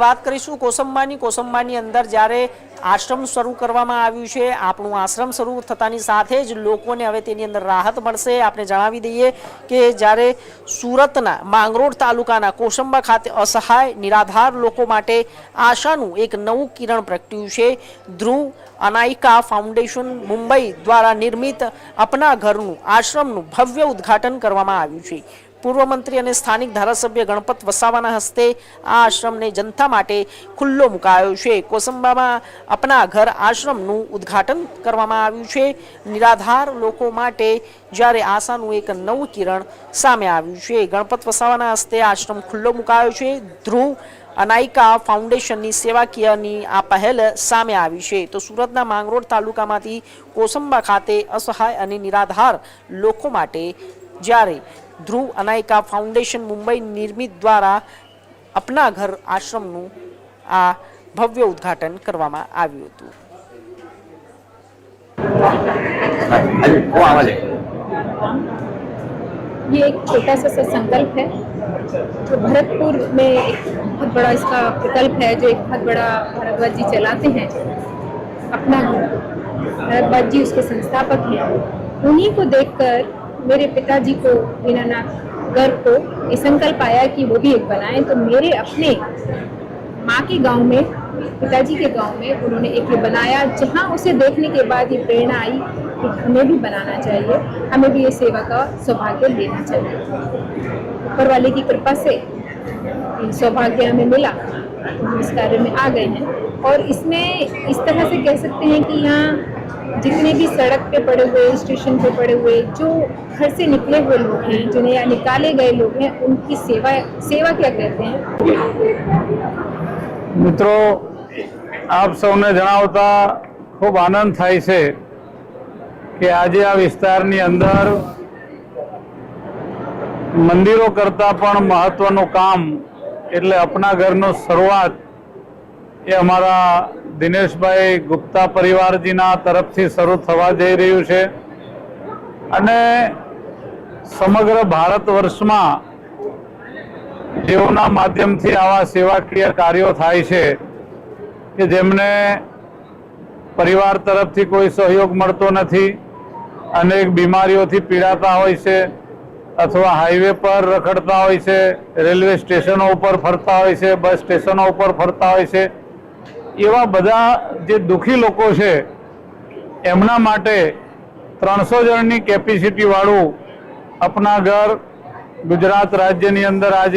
વાત કરીશું કોસંબાની અંદર જ્યારે આશ્રમ શરૂ કરવામાં આવ્યું છે, આપણું આશ્રમ શરૂ થતાની સાથે જ લોકોને હવે તેની અંદર રાહત મળશે। આપણે જણાવી દઈએ કે જ્યારે સુરતના માંગરોળ તાલુકાના કોસંબા ખાતે અસહાય નિરાધાર લોકો માટે આશાનું એક નવું કિરણ પ્રગટ્યું છે। ધ્રુવ અનાયકા ફાઉન્ડેશન મુંબઈ દ્વારા નિર્મિત અપના ઘરનું આશ્રમનું ભવ્ય ઉદ્ઘાટન કરવામાં આવ્યું છે। પૂર્વ મંત્રી અને સ્થાનિક ધારાસભ્ય ગણપત વસાવાના હસ્તે આ આશ્રમને જનતા માટે ખુલ્લો મુકાયો છે। કોસંબામાં અપના ઘર આશ્રમનું ઉદ્ઘાટન કરવામાં આવ્યું છે। નિરાધાર લોકો માટે જ્યારે આશાનું એક નવું કિરણ સામે આવ્યું છે। ગણપત વસાવાના હસ્તે આશ્રમ ખુલ્લો મુકાયો છે। ધ્રુવ અનાયકા ફાઉન્ડેશનની સેવાકીયની આ પહેલ સામે આવી છે। તો સુરતના માંગરોળ તાલુકામાંથી કોસંબા ખાતે અસહાય અને નિરાધાર લોકો માટે જ્યારે ધ્રુવ અનાયકા ફાઉન્ડેશન મુંબઈ નિર્મિત દ્વારા અપના ઘર આશ્રમનું આ ભવ્ય ઉદ્ઘાટન કરવામાં આવ્યું હતું। ये एक छोटा सा संकल्प है जो भरतपुर में एक बहुत बड़ा इसका प्रकल्प है, जो एक बहुत बड़ा भारद्वाज जी चलाते हैं अपना घर। भारद्वाज जी उसके संस्थापक हैं। उन्हीं को देखकर मेरे पिताजी को दीनानाथ गर्ग को ये संकल्प आया कि वो भी एक बनाएं। तो मेरे अपने माँ के गांव में, पिताजी के गांव में उन्होंने एक ये बनाया, जहाँ उसे देखने के बाद ये प्रेरणा आई कि हमें भी बनाना चाहिए, हमें भी ये सेवा का सौभाग्य लेना चाहिए। ऊपर वाले की कृपा से सौभाग्य हमें मिला, तो हम इस कार्य में आ गए हैं। और इसमें इस तरह से कह सकते हैं कि यहाँ जितने भी सड़क पे पड़े हुए, स्टेशन पे पड़े हुए, जो घर से निकले हुए लोग हैं, जिन्हें यहाँ निकाले गए लोग हैं, उनकी सेवा क्या कहते हैं। मित्रों, आप सबने जणावता खूब आनंद थाय छे कि आज आ विस्तारनी अंदर मंदिरों करता पण महत्वનું काम એટલે अपना घरનો શરૂઆત એ અમારા દિનેશભાઈ ગુપ્તા પરિવારજીના તરફથી શરૂ થવા જઈ રહ્યું છે અને સમગ્ર ભારત વર્ષમાં જેઓના માધ્યમથી આવા સેવાકીય કાર્યો થાય છે કે જેમને પરિવાર તરફથી કોઈ સહયોગ મળતો નથી, અનેક બીમારીઓથી પીડાતા હોય છે अथवा हाईवे पर रखड़ता होय छे, रेलवे स्टेशनों पर फरता होय छे, बस स्टेशनों पर फरता होय छे, एवा बधा जे दुखी लोको छे एमना माटे 300 जननी केपेसिटी वाळू अपना घर गुजरात राज्यनी अंदर आज